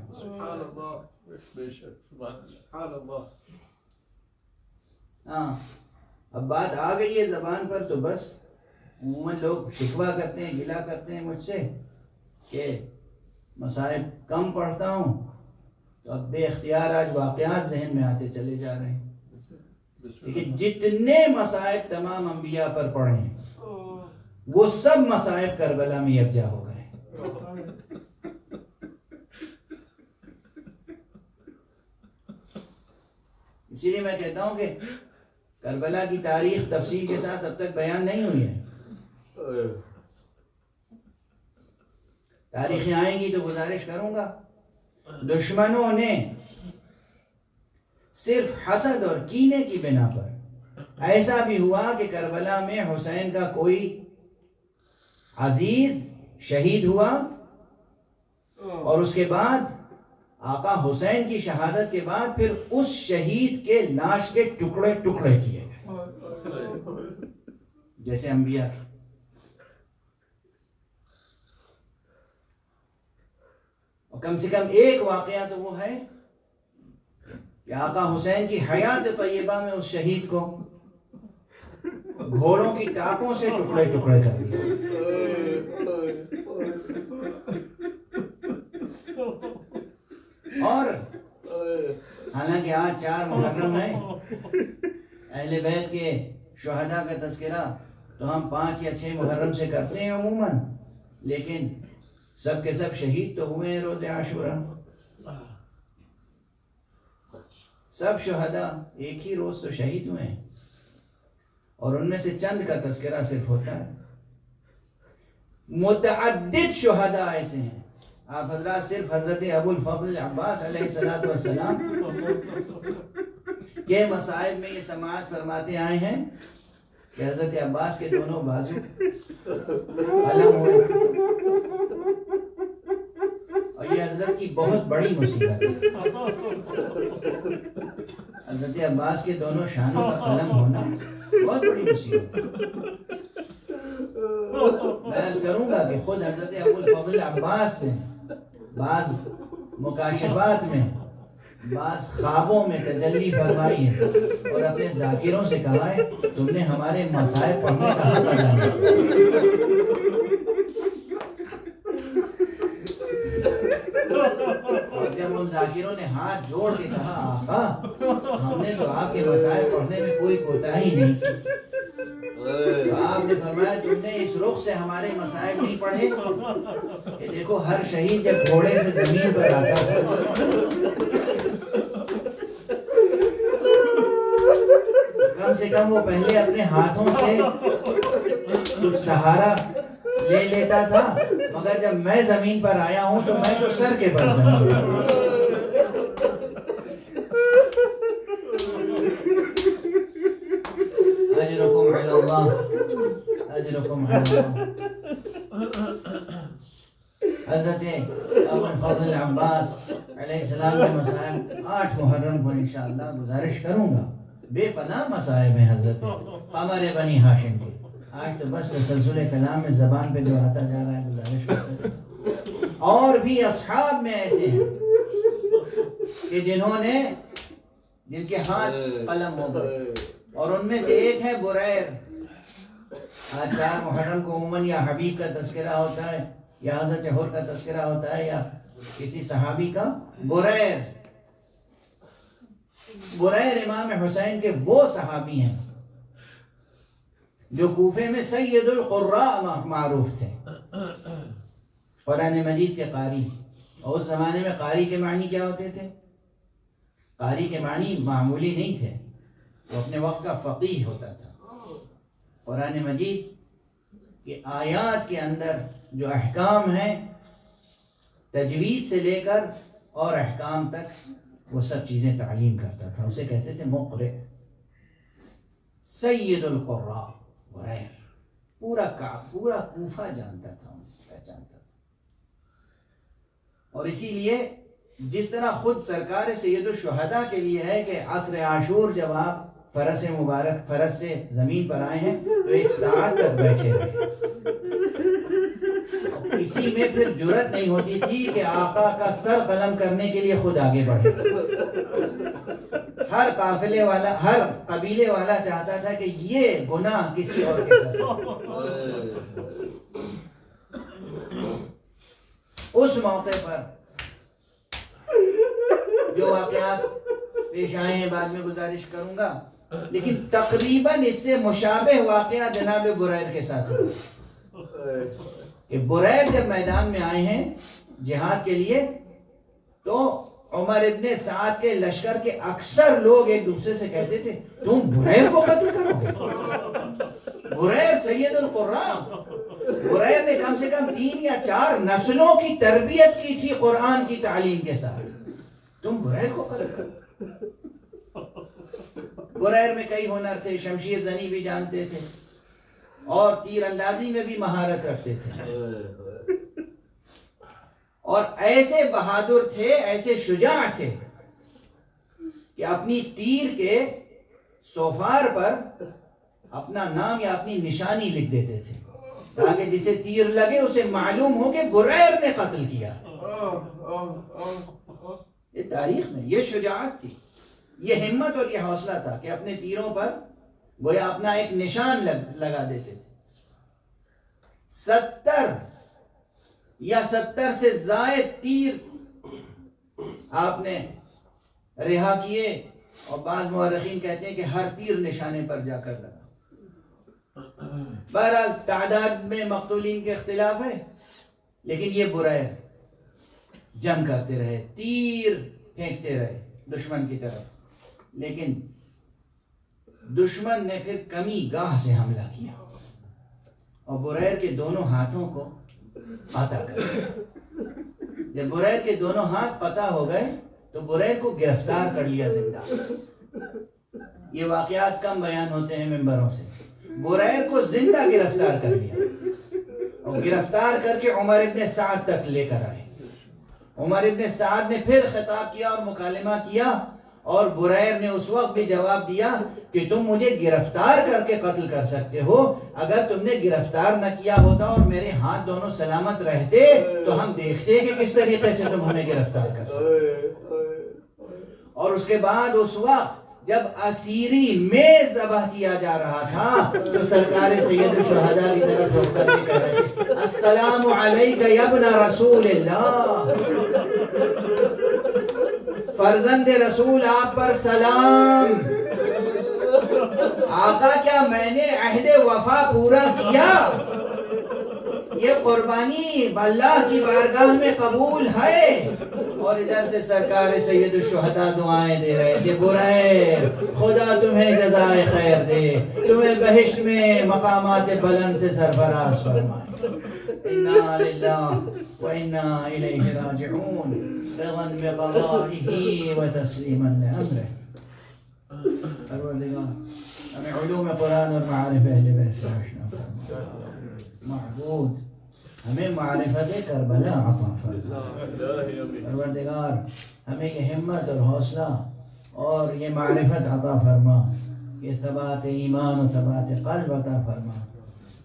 ہاں اب بات آ گئی ہے زبان پر تو بس عموماً لوگ شکوہ کرتے ہیں، گلہ کرتے ہیں مجھ سے کہ مصائب کم پڑھتا ہوں، تو اب بے اختیار آج واقعات ذہن میں آتے چلے جا رہے ہیں. لیکن جتنے مصائب تمام انبیاء پر پڑے ہیں وہ سب مصائب کربلا میں یکجا ہو گئے. اسی لیے میں کہتا ہوں کہ کربلا کی تاریخ تفصیل کے ساتھ اب تک بیان نہیں ہوئی ہے. تاریخیں آئیں گی تو گزارش کروں گا. دشمنوں نے صرف حسد اور کینے کی بنا پر ایسا بھی ہوا کہ کربلا میں حسین کا کوئی عزیز شہید ہوا، اور اس کے بعد آقا حسین کی شہادت کے بعد پھر اس شہید کے لاش کے ٹکڑے ٹکڑے کیے گئے جیسے انبیاء کی. اور کم سے کم ایک واقعہ تو وہ ہے کہ آقا حسین کی حیات طیبہ میں اس شہید کو گھوڑوں کی ٹاپوں سے ٹکڑے ٹکڑے کر دیا. اور حالانکہ کہ آج 4 محرم ہے، اہل بیت کے شہداء کا تذکرہ تو ہم 5 یا 6 محرم سے کرتے ہیں عموماً، لیکن سب کے سب شہید تو ہوئے ہیں روز عاشورہ. سب شہداء ایک ہی روز تو شہید ہوئے ہیں، اور ان میں سے چند کا تذکرہ صرف ہوتا ہے. متعدد شہداء ایسے ہیں. آپ حضرات صرف حضرت ابو الفضل عباس علیہ السلام کے مصائب میں یہ سماعت فرماتے آئے ہیں کہ حضرت عباس کے دونوں بازو قلم ہوئے، اور یہ حضرت کی بہت بڑی مصیبت ہے. حضرت عباس کے دونوں شانوں کا قلم ہونا بہت بڑی مصیبت ہے. میں عرض کروں گا کہ خود حضرت ابو الفضل عباس نے بعض مکاشفات میں، بعض خوابوں میں تجلی فرمائی ہے اور اپنے ذاکروں سے کہا ہے تم نے ہمارے مصائب پڑھنے کا حق ادا کیا. اور جب ان ذاکروں نے ہاتھ جوڑ کے کہا آقا ہم نے تو آپ کے مصائب پڑھنے میں کوئی کوتاہی نہیں کی، تو آپ نے فرمایا تم نے اس رخ سے ہمارے مصائب نہیں پڑھے کہ دیکھو ہر شہید جب گھوڑے سے زمین پر آتا ہے کم سے کم وہ پہلے اپنے ہاتھوں سے کچھ سہارا لے لیتا تھا، مگر جب میں زمین پر آیا ہوں تو میں تو سر کے بل زمین پر. اجرکم علی اللہ، اجرکم علی اللہ. حضرت ابو الفضل عباس علیہ السلام کے مصائب 8 محرم کو انشاءاللہ گزارش کروں گا. بے پناہ مصائب ہیں حضرت قمر بنی ہاشم کے. آج تو بس تسلسل کلام میں زبان پہ جو آتا جا رہا ہے گزارش کرتے ہیں. اور بھی اصحاب میں ایسے ہیں کہ جن کے ہاتھ قلم ہو گئے، اور ان میں سے ایک ہے بریر. آج 4 محرم کو عموماً یا حبیب کا تذکرہ ہوتا ہے یا حضرت حر کا تذکرہ ہوتا ہے یا کسی صحابی کا. بریر امام حسین کے وہ صحابی ہیں جو کوفے میں سید القراء معروف تھے، قرآن مجید کے قاری. اور اس زمانے میں قاری کے معنی کیا ہوتے تھے؟ قاری کے معنی معمولی نہیں تھے، وہ اپنے وقت کا فقیہ ہوتا تھا. قرآن مجید کے آیات کے اندر جو احکام ہیں تجوید سے لے کر اور احکام تک وہ سب چیزیں تعلیم کرتا تھا. اسے کہتے تھے مقرئ. سید القراء بریر پورا کوفہ جانتا تھا، پہچانتا تھا. اور اسی لیے جس طرح خود سرکار سید الشہداء کے لیے ہے کہ عصر عاشور جب آپ فرس مبارک فرس سے زمین پر آئے ہیں تو 1 ساعت تک بیٹھے رہے. کسی میں پھر جرت نہیں ہوتی تھی کہ آقا کا سر قلم کرنے کے لیے خود آگے بڑھے. ہر قافلے والا، ہر قبیلے والا چاہتا تھا کہ یہ گناہ کسی اور کے ساتھ. اس موقع پر جو واقعات پیش آئے ہیں بعد میں گزارش کروں گا، لیکن تقریباً اس سے مشابہ واقعہ جناب بریر کے ساتھ ہوا کہ بریر جب میدان میں آئے ہیں جہاد کے لیے تو عمر ابن سعد کے لشکر کے اکثر لوگ ایک دوسرے سے کہتے تھے تم بریر کو قتل کرو گے. بریر سید القراء، بریر نے کم سے کم 3 یا 4 نسلوں کی تربیت کی تھی قرآن کی تعلیم کے ساتھ، تم بریر کو قتل کرو. بریر میں کئی ہنر تھے، شمشیر زنی بھی جانتے تھے اور تیر اندازی میں بھی مہارت رکھتے تھے، اور ایسے بہادر تھے، ایسے شجاع تھے کہ اپنی تیر کے سوفار پر اپنا نام یا اپنی نشانی لکھ دیتے تھے تاکہ جسے تیر لگے اسے معلوم ہو کہ بریر نے قتل کیا. یہ تاریخ میں یہ شجاعت تھی، یہ ہمت اور یہ حوصلہ تھا کہ اپنے تیروں پر گویا اپنا ایک نشان لگا دیتے تھے. 70 یا 70 سے زائد تیر آپ نے رہا کیے، اور بعض مورخین کہتے ہیں کہ ہر تیر نشانے پر جا کر لگا۔ بہرحال تعداد میں مقتولین کے اختلاف ہے، لیکن یہ برائے جنگ کرتے رہے، تیر پھینکتے رہے دشمن کی طرف، لیکن دشمن نے پھر کمی گاہ سے حملہ کیا اور بریر کے دونوں ہاتھوں کو قطع کر دیا۔ جب بریر کے دونوں ہاتھ قطع ہو گئے تو بریر کو گرفتار کر لیا زندہ۔ یہ واقعات کم بیان ہوتے ہیں ممبروں سے۔ بریر کو زندہ گرفتار کر لیا اور گرفتار کر کے عمر ابن سعد تک لے کر آئے۔ عمر ابن سعد نے پھر خطاب کیا اور مکالمہ کیا، اور بریر نے اس وقت بھی جواب دیا کہ تم مجھے گرفتار کر کے قتل کر سکتے ہو، اگر تم نے گرفتار نہ کیا ہوتا اور میرے ہاتھ دونوں سلامت رہتے تو ہم دیکھتے کہ کس طریقے سے تم ہمیں گرفتار کر سکتے۔ اور اس کے بعد اس وقت جب اسیری میز ذبح کیا جا رہا تھا تو سرکار سید الشہداء کی طرف رخ کر کے کہہ رہے تھے السلام علیک یا ابن رسول اللہ، فرزند رسول آپ پر سلام۔ آقا کیا میں نے عہد وفا پورا کیا؟ یہ قربانی اللہ کی بارگاہ میں قبول ہے؟ اور ادھر سے سرکار سید الشہداء دعائیں دے رہے تھے، برائے خدا تمہیں جزائے خیر دے، تمہیں بہشت میں مقامات بلند سے سرفراز فرمائے۔ انا للہ وانا الیہ راجعون، رضا بقضائہ وتسلیما لامرہ۔ پروردگار ہمیں علوم قرآن اور معارف اہل بیت سے آشنا فرما۔ معبود ہمیں معرفت کربلا عطا فرما۔ پروردگار ہمیں یہ ہمت اور حوصلہ اور یہ معرفت عطا فرما، یہ ثبات ایمان و ثبات قلب عطا فرما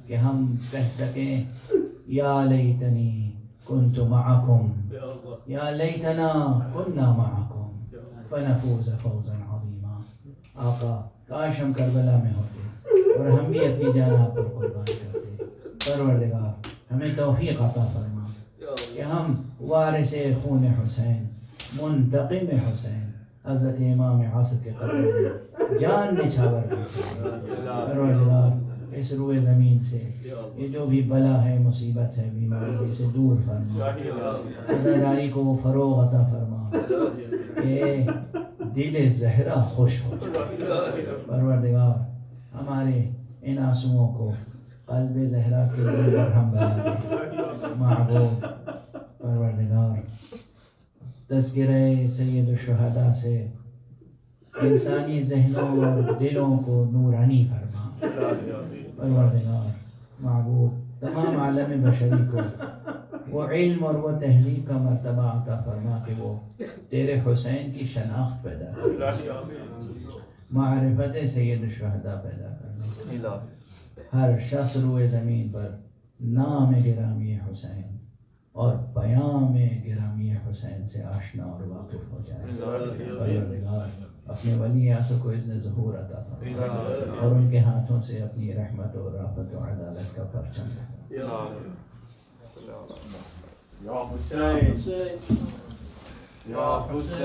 کہ ہم کہہ سکیں یا لیتنی کنت معکم، یا لیتنا کننا معکم فنفوز فوزا عظیما۔ آقا کاش ہم کربلا میں ہوتے اور ہم بھی اپنی جان آپ پر قربان کرتے۔ پروردگار ہمیں توفیق عطا فرما کہ ہم وارث خون حسین، منتقم حسین، حضرت امام عصر کے قدر میں جان نچھاور کر سکیں۔ پروردگار اس روئے زمین سے یہ جو بھی بلا ہے، مصیبت ہے، بیماری، اسے دور فرما، عزاداری کو فروغ عطا فرما کہ دل زہرا خوش ہو جائے۔ پروردگار ہمارے ان آنسوؤں کو قلب زہرا کے لیے مرہم بنا دے۔ معبود پروردگار تذکرہ سید الشہداء سے انسانی ذہنوں اور دلوں کو نورانی فرما۔ پروردگار معبود تمام عالم بشری کو وہ علم اور وہ تہذیب کا مرتبہ عطا فرما کہ وہ تیرے حسین کی شناخت پیدا کرنا، معرفت سید الشہداء پیدا کرنا، ہر شخص روئے زمین پر نام گرامی حسین اور پیام گرامی حسین سے آشنا اور واقف ہو جائے۔ پروردگار اپنے ولی اعصر کو اذن ظہور عطا فرما اور ان کے ہاتھوں سے اپنی رحمت اور رافت و عدالت کا پرچم لہرا۔ یا حسین یا حسین۔